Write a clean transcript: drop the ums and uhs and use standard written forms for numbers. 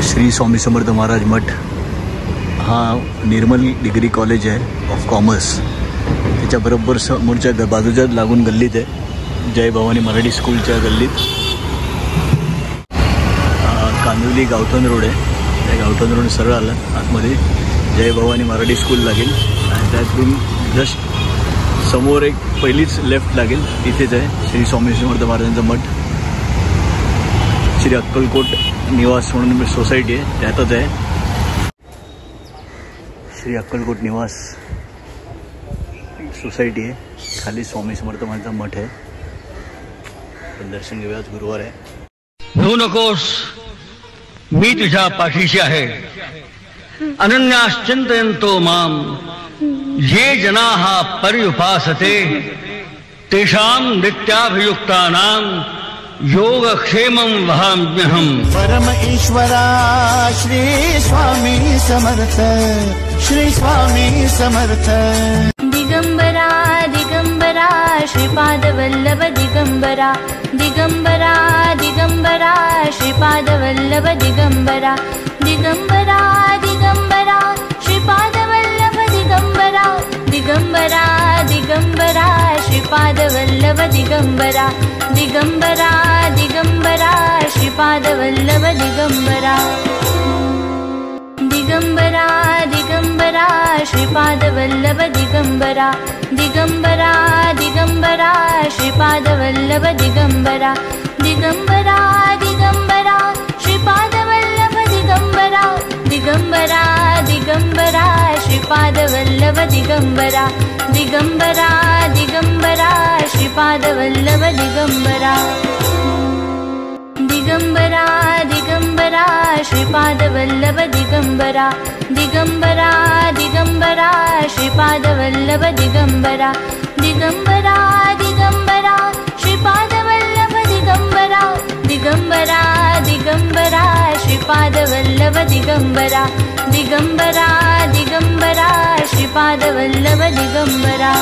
श्री स्वामी समर्थ महाराज मठ हा निर्मल degree college आहे of commerce, त्याच्याबरोबर समोरच्या बाजूच्या लागून गल्लीत आहे जय भवानी मराठी स्कूलच्या गल्लीत कांदिवली गावठण रोड आहे। त्या गावठण रोड सरळ आला आतमध्ये जय भवानी मराठी स्कूल लागेल आणि त्यातून जस्ट समोर एक पहिलीच लेफ्ट लागेल, तिथेच आहे श्री स्वामी समर्थ महाराजांचा मठ। श्री अक्कलकोट निवास म्हणून सोसायटी आहे त्यातच आहे श्री अक्कलकोट निवास सोसायटी आहे, खाली स्वामी समर्थ महाराजांचा मठ आहे। पण दर्शन घेऊया, आज गुरुवार आहे। भिवू नकोस, मी तुझ्या पाठीशी आहे। अनन्याश्चिंतयन्तो माम ये जनाः पर्युपासते तेषां नित्याभियुक्तानां योगक्षेमं वहाम्यहम्। परम ईश्वरा श्री स्वामी समर्थ, श्री स्वामी समर्थ। दिगंबरा दिगंबरा श्रीपाद वल्लभ दिगंबरा, दिगंबरा दिगंबरा श्रीपाद वल्लभ दिगंबरा, दिगंबरा दिगंबरा श्रीपाद वल्लभ दिगंबरा, दिगंबरा दिगंबरा श्रीपाद वल्लभ दिगंबरा, दिगंबरा दिगंबरा श्रीपाद वल्लभ दिगंबरा, दिगंबरा दिगंबरा श्रीपाद वल्लभ दिगंबरा, दिगंबरा दिगंबरा श्रीपाद वल्लभ दिगंबरा, दिगंबरा दिगंबरा श्रीपाद वल्लभ दिगंबरा, दिगंबरा दिगंबरा श्रीपाद वल्लभ दिगंबरा, दिगंबरा दिगंबरा श्रीपाद वल्लभ दिगंबरा, दिगंबरा दिगंबरा श्रीपाद वल्लभ दिगंबरा, दिगंबरा दिगंबरा श्रीपाद वल्लभ दिगंबरा, दिगंबरा दिगंबरा श्रीपाद वल्लभ दिगंबरा, दिगंबरा दिगंबरा श्रीपाद वल्लभ दिगंबरा, दिगंबरा दिगंबरा श्रीपाद वल्लभ दिगंबरा।